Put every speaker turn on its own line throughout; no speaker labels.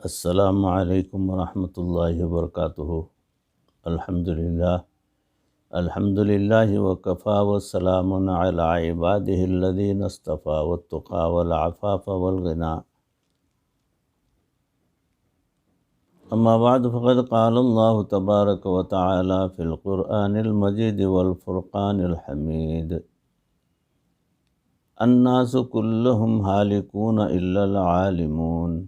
السلام علیکم ورحمۃ اللہ وبرکاتہ۔ الحمدللہ وکفیٰ وسلام علی عبادہ الذین اصطفیٰ والتقیٰ والعفاف والغنیٰ۔ اما بعد فقد قال اللہ تبارک وتعالی فی القرآن المجید والفرقان الحمید: الناس کلہم ہالکون الا العالمون۔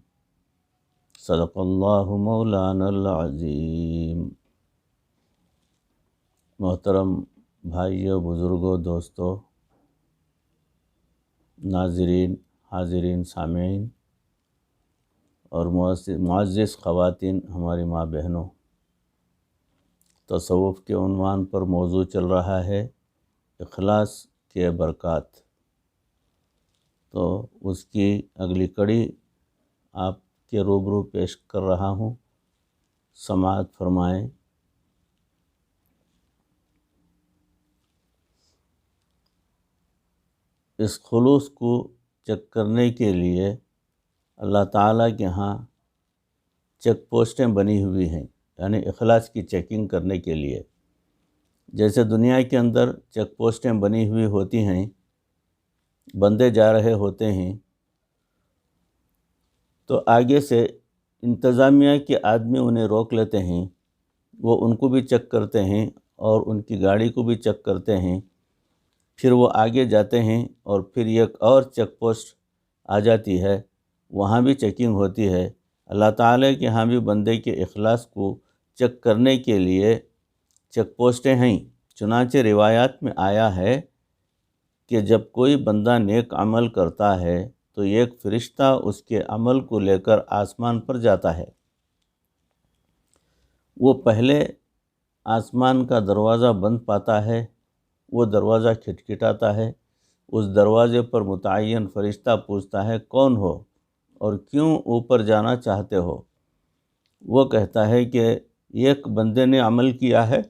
صدق اللہ مولانا العظیم۔ محترم بھائیوں، بزرگوں، دوستوں، ناظرین، حاضرین، سامعین اور معزز خواتین، ہماری ماں بہنوں، تصوف کے عنوان پر موضوع چل رہا ہے اخلاص کے برکات۔ تو اس کی اگلی کڑی آپ کے روبرو پیش کر رہا ہوں، سماعت فرمائیں۔ اس خلوص کو چیک کرنے کے لیے اللہ تعالیٰ کے ہاں چیک پوسٹیں بنی ہوئی ہیں، یعنی اخلاص کی چیکنگ کرنے کے لیے۔ جیسے دنیا کے اندر چیک پوسٹیں بنی ہوئی ہوتی ہیں، بندے جا رہے ہوتے ہیں تو آگے سے انتظامیہ کے آدمی انہیں روک لیتے ہیں، وہ ان کو بھی چیک کرتے ہیں اور ان کی گاڑی کو بھی چیک کرتے ہیں۔ پھر وہ آگے جاتے ہیں اور پھر ایک اور چیک پوسٹ آ جاتی ہے، وہاں بھی چیکنگ ہوتی ہے۔ اللہ تعالیٰ کے ہاں بھی بندے کے اخلاص کو چیک کرنے کے لیے چیک پوسٹیں ہیں۔ چنانچہ روایات میں آیا ہے کہ جب کوئی بندہ نیک عمل کرتا ہے تو ایک فرشتہ اس کے عمل کو لے کر آسمان پر جاتا ہے۔ وہ پہلے آسمان کا دروازہ بند پاتا ہے، وہ دروازہ کھٹکھٹاتا ہے، اس دروازے پر متعین فرشتہ پوچھتا ہے کون ہو اور کیوں اوپر جانا چاہتے ہو؟ وہ کہتا ہے کہ ایک بندے نے عمل کیا ہے،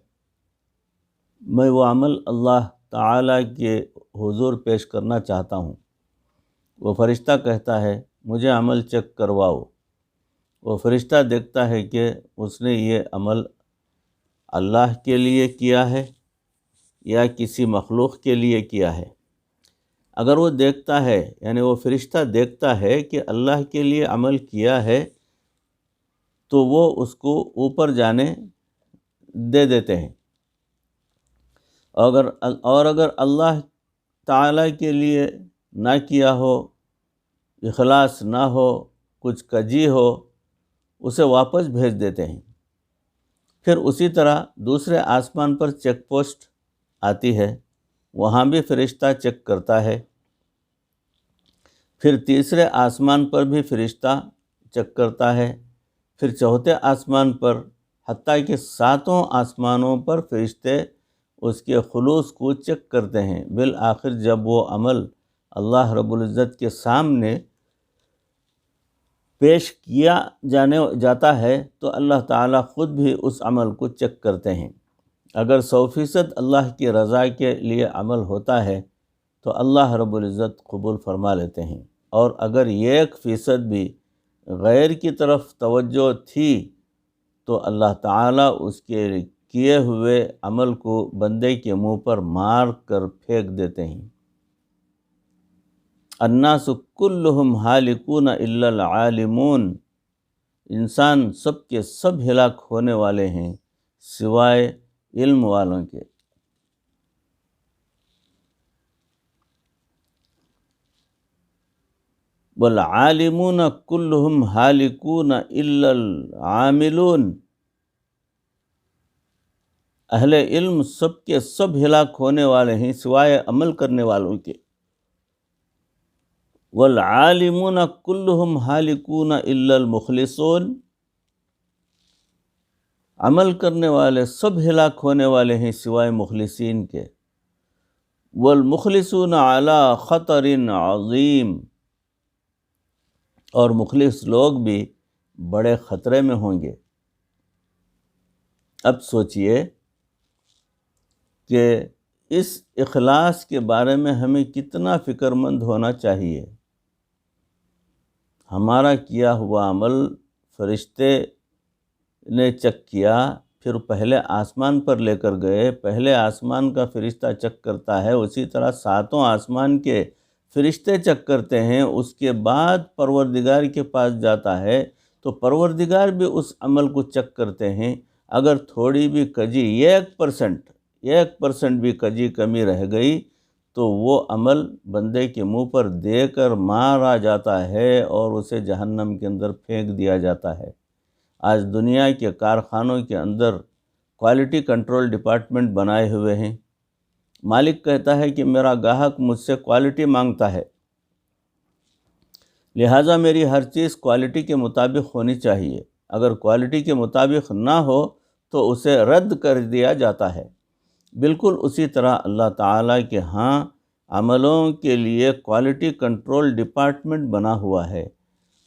میں وہ عمل اللہ تعالیٰ کے حضور پیش کرنا چاہتا ہوں۔ وہ فرشتہ کہتا ہے مجھے عمل چیک کرواؤ۔ وہ فرشتہ دیکھتا ہے کہ اس نے یہ عمل اللہ کے لیے کیا ہے یا کسی مخلوق کے لیے کیا ہے۔ اگر وہ دیکھتا ہے، یعنی وہ فرشتہ دیکھتا ہے کہ اللہ کے لیے عمل کیا ہے تو وہ اس کو اوپر جانے دے دیتے ہیں، اور اگر اللہ تعالیٰ کے لیے نہ کیا ہو، اخلاص نہ ہو، کچھ کجی ہو، اسے واپس بھیج دیتے ہیں۔ پھر اسی طرح دوسرے آسمان پر چیک پوسٹ آتی ہے، وہاں بھی فرشتہ چیک کرتا ہے۔ پھر تیسرے آسمان پر بھی فرشتہ چیک کرتا ہے، پھر چوتھے آسمان پر، حتیٰ کہ ساتوں آسمانوں پر فرشتے اس کے خلوص کو چیک کرتے ہیں۔ بالآخر جب وہ عمل اللہ رب العزت کے سامنے پیش کیا جاتا ہے تو اللہ تعالیٰ خود بھی اس عمل کو چیک کرتے ہیں۔ اگر 100% اللہ کی رضا کے لیے عمل ہوتا ہے تو اللہ رب العزت قبول فرما لیتے ہیں، اور اگر 1% بھی غیر کی طرف توجہ تھی تو اللہ تعالیٰ اس کے کیے ہوئے عمل کو بندے کے منہ پر مار کر پھینک دیتے ہیں۔ الناس کلہم ہالکون الا العالمون۔ انسان سب کے سب ہلاک ہونے والے ہیں سوائے علم والوں کے۔ والعالمون کلہم ہالکون الا العاملون۔ اہل علم سب کے سب ہلاک ہونے والے ہیں سوائے عمل کرنے والوں کے۔ والعالمون کلہم ہالکون الا المخلصون۔ عمل کرنے والے سب ہلاک ہونے والے ہیں سوائے مخلصین کے۔ والمخلصون علی خطر عظیم۔ اور مخلص لوگ بھی بڑے خطرے میں ہوں گے۔ اب سوچئے کہ اس اخلاص کے بارے میں ہمیں کتنا فکر مند ہونا چاہیے۔ ہمارا کیا ہوا عمل فرشتے نے چیک کیا، پھر پہلے آسمان پر لے کر گئے، پہلے آسمان کا فرشتہ چیک کرتا ہے، اسی طرح ساتوں آسمان کے فرشتے چیک کرتے ہیں، اس کے بعد پروردگار کے پاس جاتا ہے تو پروردگار بھی اس عمل کو چیک کرتے ہیں۔ اگر تھوڑی بھی کجی 1% بھی کجی کمی رہ گئی تو وہ عمل بندے کے منہ پر دے کر مارا جاتا ہے اور اسے جہنم کے اندر پھینک دیا جاتا ہے۔ آج دنیا کے کارخانوں کے اندر کوالٹی کنٹرول ڈپارٹمنٹ بنائے ہوئے ہیں۔ مالک کہتا ہے کہ میرا گاہک مجھ سے کوالٹی مانگتا ہے، لہٰذا میری ہر چیز کوالٹی کے مطابق ہونی چاہیے، اگر کوالٹی کے مطابق نہ ہو تو اسے رد کر دیا جاتا ہے۔ بالکل اسی طرح اللہ تعالیٰ کے ہاں عملوں کے لیے کوالٹی کنٹرول ڈپارٹمنٹ بنا ہوا ہے،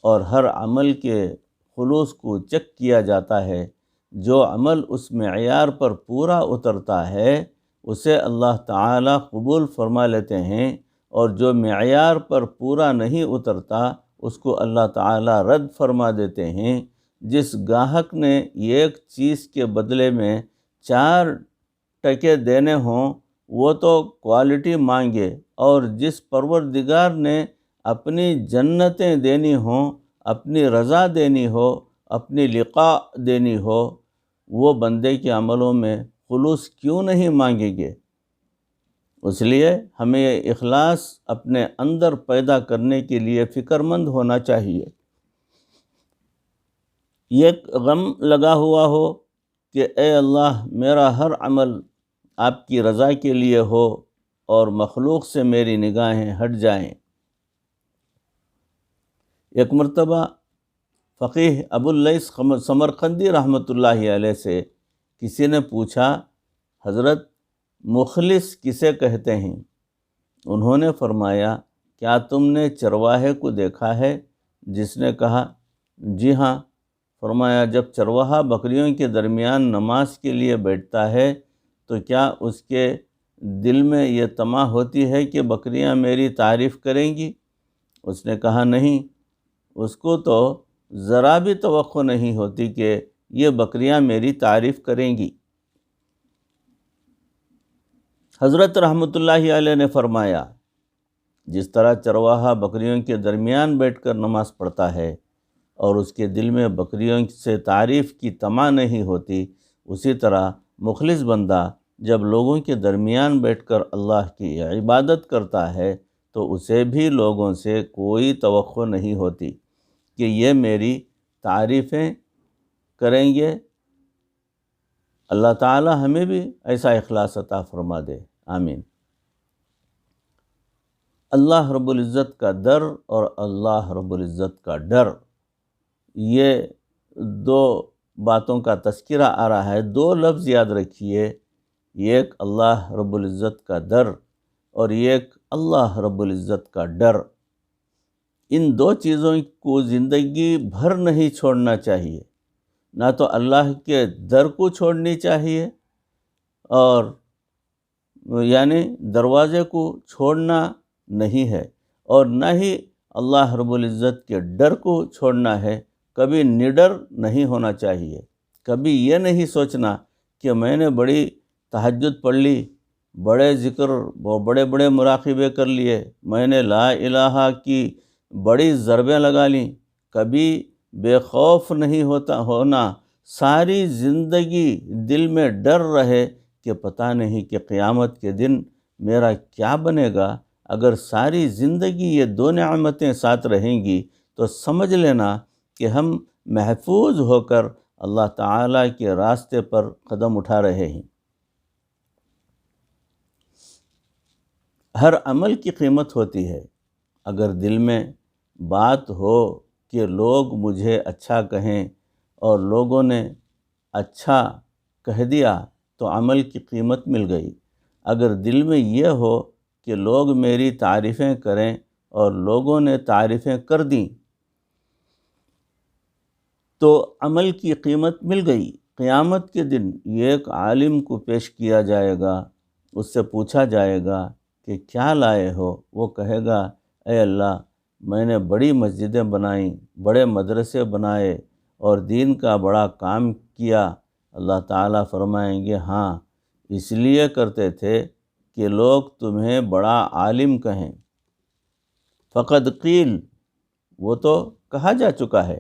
اور ہر عمل کے خلوص کو چیک کیا جاتا ہے۔ جو عمل اس معیار پر پورا اترتا ہے اسے اللہ تعالیٰ قبول فرما لیتے ہیں، اور جو معیار پر پورا نہیں اترتا اس کو اللہ تعالیٰ رد فرما دیتے ہیں۔ جس گاہک نے ایک چیز کے بدلے میں 4 ٹکے دینے ہوں وہ تو کوالٹی مانگے، اور جس پروردگار نے اپنی جنتیں دینی ہوں، اپنی رضا دینی ہو، اپنی لقاء دینی ہو، وہ بندے کے عملوں میں خلوص کیوں نہیں مانگیں گے؟ اس لیے ہمیں یہ اخلاص اپنے اندر پیدا کرنے کے لیے فکر مند ہونا چاہیے۔ یہ غم لگا ہوا ہو کہ اے اللہ میرا ہر عمل آپ کی رضا کے لیے ہو اور مخلوق سے میری نگاہیں ہٹ جائیں۔ ایک مرتبہ فقیہ ابو اللیث سمرقندی رحمۃ اللہ علیہ سے کسی نے پوچھا، حضرت مخلص کسے کہتے ہیں؟ انہوں نے فرمایا، کیا تم نے چرواہے کو دیکھا ہے؟ جس نے کہا، جی ہاں۔ فرمایا، جب چرواہا بکریوں کے درمیان نماز کے لیے بیٹھتا ہے تو کیا اس کے دل میں یہ طمع ہوتی ہے کہ بکریاں میری تعریف کریں گی؟ اس نے کہا، نہیں، اس کو تو ذرا بھی توقع نہیں ہوتی کہ یہ بکریاں میری تعریف کریں گی۔ حضرت رحمۃ اللہ علیہ نے فرمایا، جس طرح چرواہا بکریوں کے درمیان بیٹھ کر نماز پڑھتا ہے اور اس کے دل میں بکریوں سے تعریف کی طمع نہیں ہوتی، اسی طرح مخلص بندہ جب لوگوں کے درمیان بیٹھ کر اللہ کی عبادت کرتا ہے تو اسے بھی لوگوں سے کوئی توقع نہیں ہوتی کہ یہ میری تعریفیں کریں گے۔ اللہ تعالی ہمیں بھی ایسا اخلاص عطا فرما دے، آمین۔ اللہ رب العزت کا در اور اللہ رب العزت کا ڈر، یہ 2 باتوں کا تذکرہ آ رہا ہے۔ 2 لفظ یاد رکھیے، ایک اللہ رب العزت کا در اور ایک اللہ رب العزت کا ڈر۔ ان 2 چیزوں کو زندگی بھر نہیں چھوڑنا چاہیے، نہ تو اللہ کے در کو چھوڑنی چاہیے، اور یعنی دروازے کو چھوڑنا نہیں ہے، اور نہ ہی اللہ رب العزت کے ڈر کو چھوڑنا ہے۔ کبھی نڈر نہیں ہونا چاہیے، کبھی یہ نہیں سوچنا کہ میں نے بڑی تہجد پڑھ لی، بڑے ذکر، بڑے بڑے مراقبے کر لیے، میں نے لا الہ کی بڑی ضربیں لگا لیں۔ کبھی بے خوف نہیں ہونا، ساری زندگی دل میں ڈر رہے کہ پتہ نہیں کہ قیامت کے دن میرا کیا بنے گا۔ اگر ساری زندگی یہ 2 نعمتیں ساتھ رہیں گی تو سمجھ لینا کہ ہم محفوظ ہو کر اللہ تعالیٰ کے راستے پر قدم اٹھا رہے ہیں۔ ہر عمل کی قیمت ہوتی ہے۔ اگر دل میں بات ہو کہ لوگ مجھے اچھا کہیں اور لوگوں نے اچھا کہہ دیا تو عمل کی قیمت مل گئی۔ اگر دل میں یہ ہو کہ لوگ میری تعریفیں کریں اور لوگوں نے تعریفیں کر دیں تو عمل کی قیمت مل گئی۔ قیامت کے دن ایک عالم کو پیش کیا جائے گا، اس سے پوچھا جائے گا کہ کیا لائے ہو؟ وہ کہے گا، اے اللہ، میں نے بڑی مسجدیں بنائیں، بڑے مدرسے بنائے، اور دین کا بڑا کام کیا، اللہ تعالیٰ فرمائیں گے ہاں اس لیے کرتے تھے کہ لوگ تمہیں بڑا عالم کہیں۔ فقد قیل، وہ تو کہا جا چکا ہے،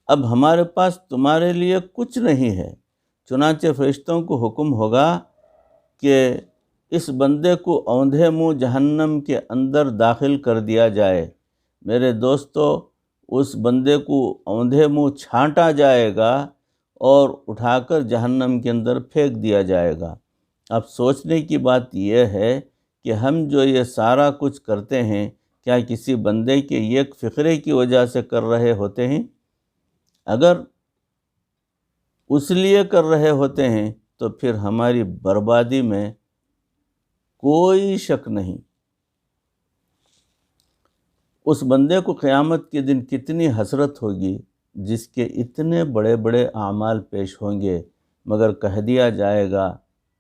اب ہمارے پاس تمہارے لیے کچھ نہیں ہے۔ چنانچہ فرشتوں کو حکم ہوگا کہ اس بندے کو اوندھے منہ جہنم کے اندر داخل کر دیا جائے۔ میرے دوستو، اس بندے کو اوندھے منہ چھانٹا جائے گا اور اٹھا کر جہنم کے اندر پھینک دیا جائے گا۔ اب سوچنے کی بات یہ ہے کہ ہم جو یہ سارا کچھ کرتے ہیں، کیا کسی بندے کے ایک فقرے کی وجہ سے کر رہے ہوتے ہیں؟ اگر اس لیے کر رہے ہوتے ہیں تو پھر ہماری بربادی میں کوئی شک نہیں۔ اس بندے کو قیامت کے دن کتنی حسرت ہوگی جس کے اتنے بڑے بڑے اعمال پیش ہوں گے، مگر کہہ دیا جائے گا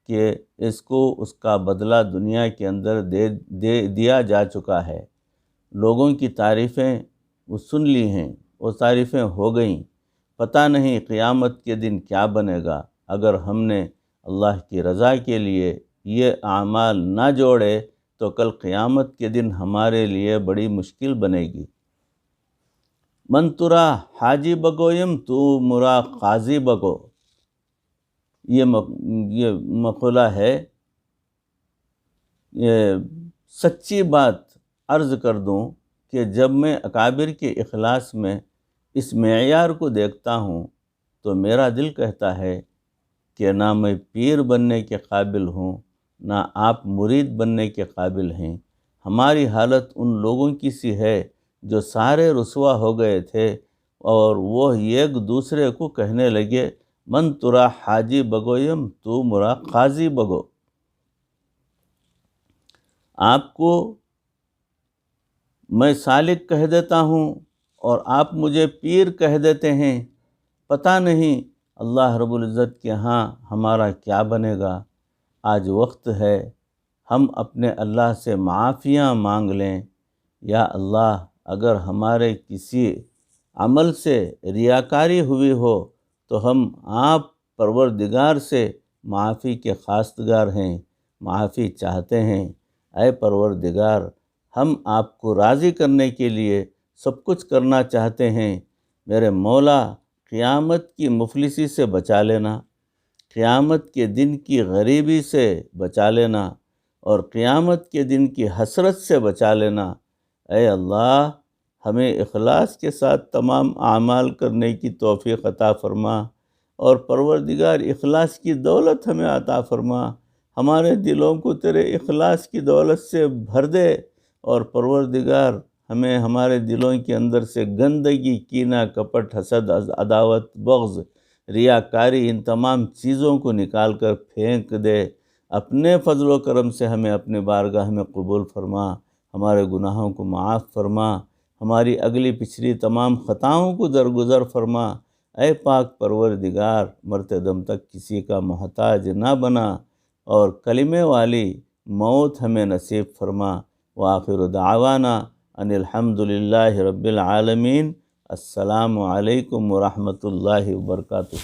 کہ اس کو اس کا بدلہ دنیا کے اندر دیا جا چکا ہے۔ لوگوں کی تعریفیں وہ سن لی ہیں، وہ تعریفیں ہو گئیں، پتہ نہیں قیامت کے دن کیا بنے گا۔ اگر ہم نے اللہ کی رضا کے لیے یہ اعمال نہ جوڑے تو کل قیامت کے دن ہمارے لیے بڑی مشکل بنے گی۔ من ترا حاجی بگویم تو مرا قاضی بگو، یہ مقولہ ہے۔ یہ سچی بات عرض کر دوں کہ جب میں اکابر کے اخلاص میں اس معیار کو دیکھتا ہوں تو میرا دل کہتا ہے کہ نہ میں پیر بننے کے قابل ہوں، نہ آپ مرید بننے کے قابل ہیں۔ ہماری حالت ان لوگوں کی سی ہے جو سارے رسوا ہو گئے تھے اور وہ ایک دوسرے کو کہنے لگے من ترا حاجی بگویم تو مرا قاضی بگو۔ آپ کو میں سالک کہہ دیتا ہوں اور آپ مجھے پیر کہہ دیتے ہیں، پتہ نہیں اللہ رب العزت کے ہاں ہمارا کیا بنے گا۔ آج وقت ہے ہم اپنے اللہ سے معافیاں مانگ لیں، یا اللہ اگر ہمارے کسی عمل سے ریاکاری ہوئی ہو تو ہم آپ پروردگار سے معافی کے خواستگار ہیں، معافی چاہتے ہیں۔ اے پروردگار، ہم آپ کو راضی کرنے کے لیے سب کچھ کرنا چاہتے ہیں۔ میرے مولا، قیامت کی مفلسی سے بچا لینا، قیامت کے دن کی غریبی سے بچا لینا اور قیامت کے دن کی حسرت سے بچا لینا۔ اے اللہ، ہمیں اخلاص کے ساتھ تمام اعمال کرنے کی توفیق عطا فرما، اور پروردگار اخلاص کی دولت ہمیں عطا فرما۔ ہمارے دلوں کو تیرے اخلاص کی دولت سے بھر دے، اور پروردگار ہمیں ہمارے دلوں کے اندر سے گندگی، کینہ، کپٹ، حسد، عداوت، بغض، ریاکاری، ان تمام چیزوں کو نکال کر پھینک دے۔ اپنے فضل و کرم سے ہمیں اپنے بارگاہ میں قبول فرما، ہمارے گناہوں کو معاف فرما، ہماری اگلی پچھلی تمام خطاؤں کو درگزر فرما۔ اے پاک پروردگار، مرتے دم تک کسی کا محتاج نہ بنا، اور کلمے والی موت ہمیں نصیب فرما۔ وآخر دعوانا ان الحمد للہ رب العالمین۔ السلام علیکم ورحمۃ اللہ وبرکاتہ۔